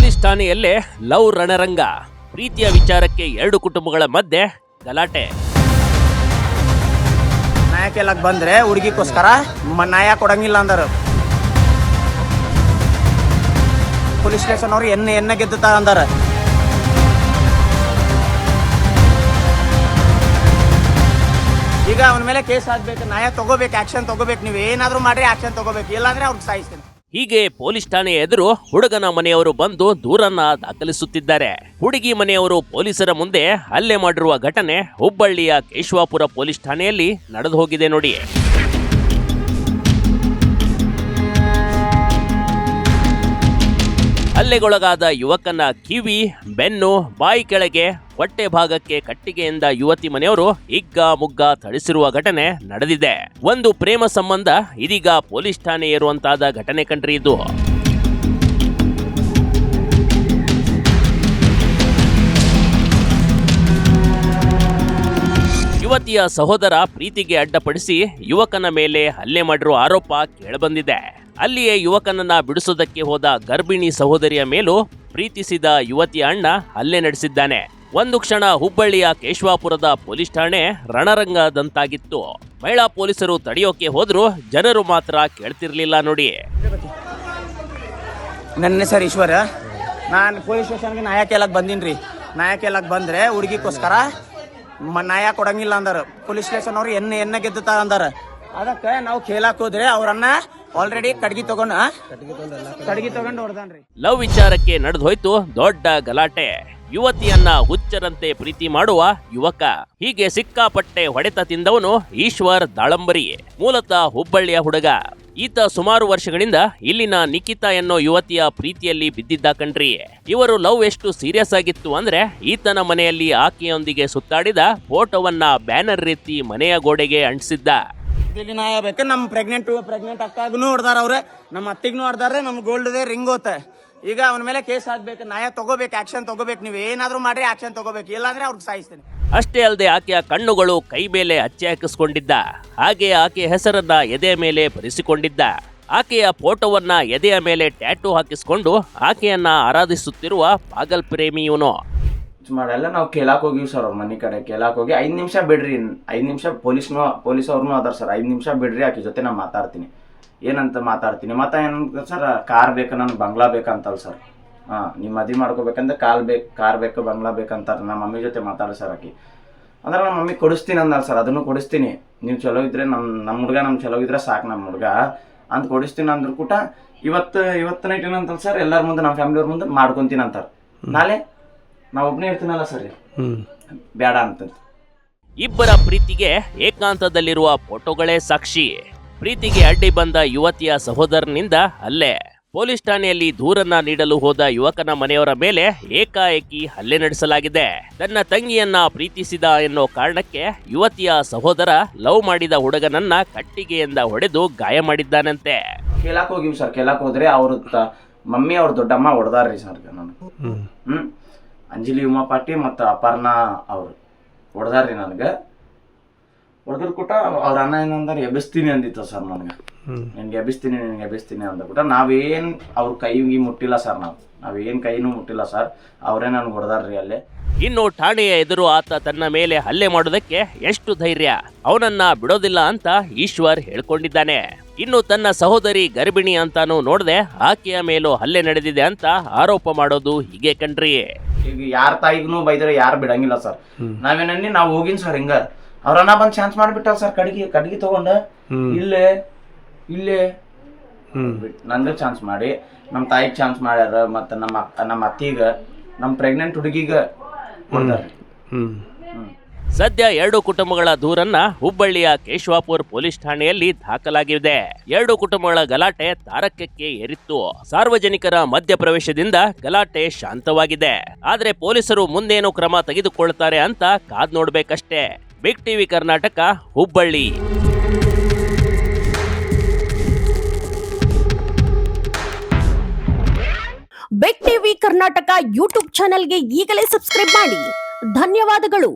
Police ಠಾಣೆಯಲ್ಲೇ love ರಣರಂಗ. ಪ್ರೀತಿಯ ವಿಚಾರಕ್ಕೆ ಎರಡು ಕುಟುಂಬಗಳ ಮಧ್ಯೆ ಗಲಾಟೆ. ನ್ಯಾಯ ಕೇಳಕ್ ಬಂದ್ರೆ ಹುಡುಗಿಗೋಸ್ಕರ ನ್ಯಾಯ ಕೊಡಂಗಿಲ್ಲ ಅಂದರು. ಪೊಲೀಸ್ ಸ್ಟೇಷನ್ ಅವ್ರು ಎನ್ನ ಗೆದ್ದುತ್ತಾ ಅಂದಾರ. ಈಗ ಅವನ ಮೇಲೆ ಕೇಸ್ ಹಾಕ್ಬೇಕು, ನ್ಯಾಯ ತಗೋಬೇಕು, ಆಕ್ಷನ್ ತಗೋಬೇಕು. ನೀವು ಏನಾದ್ರೂ ಮಾಡ್ರಿ ಆಕ್ಷನ್ ತಗೋಬೇಕು, ಇಲ್ಲಾಂದ್ರೆ ಅವ್ರಿಗೆ ಸಾಯಿಸ್ತೀನಿ. ಹೀಗೆ ಪೊಲೀಸ್ ಠಾಣೆಯ ಎದುರು ಹುಡುಗನ ಮನೆಯವರು ಬಂದು ದೂರನ್ನ ದಾಖಲಿಸುತ್ತಿದ್ದಾರೆ. ಹುಡುಗಿ ಮನೆಯವರು ಪೊಲೀಸರ ಮುಂದೆ ಹಲ್ಲೆ ಮಾಡಿರುವ ಘಟನೆ ಹುಬ್ಬಳ್ಳಿಯ ಕೇಶವಾಪುರ ಪೊಲೀಸ್ ಠಾಣೆಯಲ್ಲಿ ನಡೆದು ಹೋಗಿದೆ ನೋಡಿ. ಹಲ್ಲೆಗೊಳಗಾದ ಯುವಕನ ಕಿವಿ, ಬೆನ್ನು, ಬಾಯಿ ಕೆಳಗೆ, ಹೊಟ್ಟೆ ಭಾಗಕ್ಕೆ ಕಟ್ಟಿಗೆಯಿಂದ ಯುವತಿ ಮನೆಯವರು ಹಿಗ್ಗ ಮುಗ್ಗ ಥಳಿಸಿರುವ ಘಟನೆ ನಡೆದಿದೆ. ಒಂದು ಪ್ರೇಮ ಸಂಬಂಧ ಇದೀಗ ಪೊಲೀಸ್ ಠಾಣೆ ಏರುವಂತಾದ ಘಟನೆ ಕಂಡ್ರಿ ಇದು. ಯುವತಿಯ ಸಹೋದರ ಪ್ರೀತಿಗೆ ಅಡ್ಡಪಡಿಸಿ ಯುವಕನ ಮೇಲೆ ಹಲ್ಲೆ ಮಾಡಿರುವ ಆರೋಪ ಕೇಳಬಂದಿದೆ. ಅಲ್ಲಿಯೇ ಯುವಕನನ್ನ ಬಿಡಿಸೋದಕ್ಕೆ ಹೋದ ಗರ್ಭಿಣಿ ಸಹೋದರಿಯ ಮೇಲೂ ಪ್ರೀತಿಸಿದ ಯುವತಿಯ ಅಣ್ಣ ಹಲ್ಲೆ ನಡೆಸಿದ್ದಾನೆ. ಒಂದು ಕ್ಷಣ ಹುಬ್ಬಳ್ಳಿಯ ಕೇಶವಾಪುರದ ಪೊಲೀಸ್ ಠಾಣೆ ರಣರಂಗದಂತಾಗಿತ್ತು. ಮಹಿಳಾ ಪೊಲೀಸರು ತಡೆಯೋಕೆ ಹೋದ್ರು, ಜನರು ಮಾತ್ರ ಕೇಳ್ತಿರ್ಲಿಲ್ಲ ನೋಡಿ. ನನ್ನ ಹೆಸರು ಈಶ್ವರ. ನಾನು ಪೊಲೀಸ್ ಸ್ಟೇಷನ್ಗೆ ನ್ಯಾಯ ಕೇಳಕ್ ಬಂದಿನ್ರಿ. ನ್ಯಾಯ ಕೇಳಕ್ ಬಂದ್ರೆ ಹುಡುಗಿಗೋಸ್ಕರ ನ್ಯಾಯ ಕೊಡಂಗಿಲ್ಲ ಅಂದಾರ. ಪೊಲೀಸ್ ಸ್ಟೇಷನ್ ಅವ್ರು ಎನ್ನ ಗೆದ್ದುತ್ತಾ ಅಂದಾರ. ಅದಕ್ಕೆ ನಾವು ಕೇಳಕ್ ಹೋದ್ರೆ ಅವ್ರನ್ನ ಆಲ್ರೆಡಿ ಕಡ್ಗಿ ತಗೊಂಡು ಹೊಡೆದಾನ್ರಿ. ಲವ್ ವಿಚಾರಕ್ಕೆ ನಡೆದು ಹೋಯ್ತು ದೊಡ್ಡ ಗಲಾಟೆ. ಯುವತಿಯನ್ನ ಹುಚ್ಚರಂತೆ ಪ್ರೀತಿ ಮಾಡುವ ಯುವಕ. ಹೀಗೆ ಸಿಕ್ಕಾಪಟ್ಟೆ ಹೊಡೆತ ತಿಂದವನು ಈಶ್ವರ್ ದಾಳಂಬರಿ. ಮೂಲತಃ ಹುಬ್ಬಳ್ಳಿಯ ಹುಡುಗ. ಈತ ಸುಮಾರು ವರ್ಷಗಳಿಂದ ಇಲ್ಲಿನ ನಿಖಿತಾ ಎನ್ನೋ ಯುವತಿಯ ಪ್ರೀತಿಯಲ್ಲಿ ಬಿದ್ದಿದ್ದ ಕಣ್ರಿ. ಇವರು ಲವ್ ಎಷ್ಟು ಸೀರಿಯಸ್ ಆಗಿತ್ತು ಅಂದ್ರೆ ಈತನ ಮನೆಯಲ್ಲಿ ಆಕೆಯೊಂದಿಗೆ ಸುತ್ತಾಡಿದ ಫೋಟೋವನ್ನ ಬ್ಯಾನರ್ ರೀತಿ ಮನೆಯ ಗೋಡೆಗೆ ಅಂಟಿಸಿದ್ದ. ಇಲ್ಲಿ ನ್ಯಾಯ ಬೇಕು. ನಮ್ಮ ಪ್ರೆಗ್ನೆಂಟ್ ಅಕ್ಕಾಗೂ ಹೊಡೆದಾರ ಅವ್ರೆ, ನಮ್ಮ ಅತ್ತಿಗೂ ಹೊಡೆದಾರೆ, ನಮ್ ಗೋಲ್ಡ್ ರಿಂಗ್ ಹೋತ. ಈಗ ಅವನ ಮೇಲೆ ಕೇಸ್ ಹಾಕ್ಬೇಕು, ನ್ಯಾಯ ತಗೋಬೇಕು, ಆಕ್ಷನ್ ತಗೋಬೇಕು. ನೀವು ಏನಾದ್ರೂ ಮಾಡ್ರಿ ಆಕ್ಷನ್ ತಗೋಬೇಕು, ಇಲ್ಲಾಂದ್ರೆ ಅವ್ರಿಗೆ ಸಾಯಿಸ್ತೀನಿ. ಅಷ್ಟೇ ಅಲ್ಲದೆ ಆಕೆಯ ಕಣ್ಣುಗಳು ಕೈ ಮೇಲೆ ಹಚ್ಚೆ ಹಾಕಿಸ್ಕೊಂಡಿದ್ದ. ಹಾಗೆ ಆಕೆಯ ಹೆಸರನ್ನ ಎದೆಯ ಮೇಲೆ ಬರೆಸಿಕೊಂಡಿದ್ದ. ಆಕೆಯ ಫೋಟೋವನ್ನ ಎದೆಯ ಮೇಲೆ ಟ್ಯಾಟೂ ಹಾಕಿಸ್ಕೊಂಡು ಆಕೆಯನ್ನ ಆರಾಧಿಸುತ್ತಿರುವ ಪಾಗಲ್ ಪ್ರೇಮಿ ಇವನು. ಮಾಡೆಲ್ಲ ನಾವು ಕೇಳಾಕ್ ಹೋಗಿವಿ ಸರ್. ಅವ್ರ ಮನೆ ಕಡೆ ಕೇಳಾಕ್ ಹೋಗಿ 5 ನಿಮಿಷ ಬಿಡ್ರಿ, 5 ನಿಮಿಷ ಪೊಲೀಸ್ ಅವ್ರನ್ನೂ ಅದಾರ ಸರ್. 5 ನಿಮಿಷ ಬಿಡ್ರಿ, ಆಕೆ ಜೊತೆ ನಾ ಮಾತಾಡ್ತೀನಿ. ಏನಂತ ಮಾತಾಡ್ತೀನಿ, ಮತ್ತೆ ಏನಂತ ಸರ್, ಕಾರ್ ಬೇಕು, ನನಗೆ ಬಂಗ್ಲಾ ಬೇಕಂತಲ್ಲ ಸರ್. ನೀವು ಮದುವೆ ಮಾಡ್ಕೋಬೇಕಂದ್ರೆ ಕಾರ್ ಬೇಕು, ಬಂಗ್ಲಾ ಬೇಕಂತಾರೆ. ನಮ್ಮ ಮಮ್ಮಿ ಜೊತೆ ಮಾತಾಡಿ ಸರ್. ಆಕಿ ಅಂದ್ರೆ ನಮ್ಮ ಮಮ್ಮಿ ಕೊಡಿಸ್ತೀನಿ ಅಂದಲ್ಲ ಸರ್. ಅದನ್ನು ಕೊಡಿಸ್ತೀನಿ, ನೀವು ಚಲೋ ಇದ್ರೆ, ನಮ್ಮ ಹುಡುಗ ನಮ್ಗೆ ಚಲೋ ಇದ್ರೆ ಸಾಕು, ನಮ್ಮ ಹುಡುಗ ಅಂತ ಕೊಡಿಸ್ತೀನಿ ಅಂದ್ರು ಕೂಟ. ಇವತ್ತು ನೈಟ್ ಏನಂತಲ್ಲ ಸರ್, ಎಲ್ಲರ ಮುಂದೆ ನಮ್ಮ ಫ್ಯಾಮಿಲಿಯವ್ರ ಮುಂದೆ ಮಾಡ್ಕೊತೀನಿ ಅಂತಾರೆ. ನಾಳೆ ನಾವು ಒಬ್ಬನೇ ಇರ್ತೀನಲ್ಲ ಸರ್, ಬೇಡ ಅಂತ. ಇಬ್ಬರ ಪ್ರೀತಿಗೆ ಏಕಾಂತದಲ್ಲಿರುವ ಫೋಟೋಗಳೇ ಸಾಕ್ಷಿ. ಪ್ರೀತಿಗೆ ಅಡ್ಡಿ ಬಂದ ಯುವತಿಯ ಸಹೋದರನಿಂದ ಹಲ್ಲೆ. ಪೊಲೀಸ್ ಠಾಣೆಯಲ್ಲಿ ದೂರನ್ನ ನೀಡಲು ಹೋದ ಯುವಕನ ಮನೆಯವರ ಮೇಲೆ ಏಕಾಏಕಿ ಹಲ್ಲೆ ನಡೆಸಲಾಗಿದೆ. ತನ್ನ ತಂಗಿಯನ್ನ ಪ್ರೀತಿಸಿದ ಎನ್ನೋ ಕಾರಣಕ್ಕೆ ಯುವತಿಯ ಸಹೋದರ ಲವ್ ಮಾಡಿದ ಹುಡುಗನನ್ನ ಕಟ್ಟಿಗೆಯಿಂದ ಹೊಡೆದು ಗಾಯ ಮಾಡಿದ್ದಾನಂತೆ. ಕೇಳಾಕ್ ಹೋಗಿವಿ ಸರ್. ಕೇಳಾಕ್ ಹೋದ್ರೆ ಅವ್ರ ಮಮ್ಮಿ ಅವ್ರ ದೊಡ್ಡಮ್ಮ ಹೊಡೆದಾರ್ರಿ ಸರ್. ನಾನು ಅಂಜಲಿ ಉಮಾ ಪಾಟಿ ಮತ್ತು ಅಪರ್ಣಾ ಅವ್ರು ಹೊಡೆದಾರ್ರಿ ನನಗೆ. ಹೊಡೆದ್ರ ಕೂಟ ಅವ್ರ ಅಣ್ಣ ಏನಂದ್ರೆ ಎಬ್ಬಿಸ್ತೀನಿ ಅಂದಿತ್ತು ಸರ್. ನನಗೆ ನಿನ್ಗೆ ಎಬ್ಬಿಸ್ತೀನಿ ಅಂದ ಕೂಟ ನಾವೇನು ಅವ್ರ ಕೈಗೆ ಮುಟ್ಟಿಲ್ಲ ಸರ್. ನಾವೇನು ಕೈನೂ ಮುಟ್ಟಿಲ್ಲ ಸರ್. ಅವರೇ ನನಗೆ ಹೊಡೆದಾರ್ರಿ ಅಲ್ಲೇ. ಇನ್ನು ಠಾಣೆಯ ಎದುರು ಆತ ತನ್ನ ಮೇಲೆ ಹಲ್ಲೆ ಮಾಡೋದಕ್ಕೆ ಎಷ್ಟು ಧೈರ್ಯ, ಅವನನ್ನ ಬಿಡೋದಿಲ್ಲ ಅಂತ ಈಶ್ವರ್ ಹೇಳ್ಕೊಂಡಿದ್ದಾನೆ. ಇನ್ನು ತನ್ನ ಸಹೋದರಿ ಗರ್ಭಿಣಿ ಅಂತಾನು ನೋಡದೆ ಆಕೆಯ ಮೇಲೂ ಹಲ್ಲೆ ನಡೆದಿದೆ ಅಂತ ಆರೋಪ ಮಾಡೋದು ಹೀಗೆ ಕಣ್ರಿ. ಈಗ ಯಾರ ತಾಯಿಗೂ ಬೈದ್ರೆ ಯಾರು ಬಿಡಂಗಿಲ್ಲ ಸರ್. ನಾವೇನನ್ನಿ ನಾವು ಹೋಗಿನ್ ಸರ್. ಹಿಂಗ ಅವ್ರನ್ನ ಬಂದ್ ಚಾನ್ಸ್ ಮಾಡ್ಬಿಟ್ಟಾರ ಸರ್. ಕಡ್ಗಿ ತಗೊಂಡ ಇಲ್ಲೇ ನಂಗೆ ಚಾನ್ಸ್ ಮಾಡಿ, ನಮ್ಮ ತಾಯಿಗೆ ಚಾನ್ಸ್ ಮಾಡ್ಯಾರ, ಮತ್ತೆ ನಮ್ಮ ಅತ್ತಿಗ, ನಮ್ಮ ಪ್ರೆಗ್ನೆಂಟ್ ಹುಡುಗಿಗ ಕೊಡ್ತಾರ. ಸದ್ಯ ಎರಡು ಕುಟುಂಬಗಳ ದೂರನ್ನ ಹುಬ್ಬಳ್ಳಿಯ ಕೇಶವಾಪುರ ಪೊಲೀಸ್ ಠಾಣೆಯಲ್ಲಿ ದಾಖಲಾಗಿದೆ. ಎರಡು ಕುಟುಂಬಗಳ ಗಲಾಟೆ ತಾರಕಕ್ಕೆ ಏರಿತ್ತು. ಸಾರ್ವಜನಿಕರ ಮಧ್ಯಪ್ರವೇಶದಿಂದ ಗಲಾಟೆ ಶಾಂತವಾಗಿದೆ. ಆದ್ರೆ ಪೊಲೀಸರು ಮುಂದೇನು ಕ್ರಮ ತೆಗೆದುಕೊಳ್ತಾರೆ ಅಂತ ಕಾದ್ ನೋಡ್ಬೇಕಷ್ಟೇ. Big TV Karnataka, Hubballi. Big TV Karnataka YouTube ಚಾನೆಲ್ಗೆ ಈಗಲೇ ಸಬ್ಸ್ಕ್ರೈಬ್ ಮಾಡಿ. ಧನ್ಯವಾದಗಳು.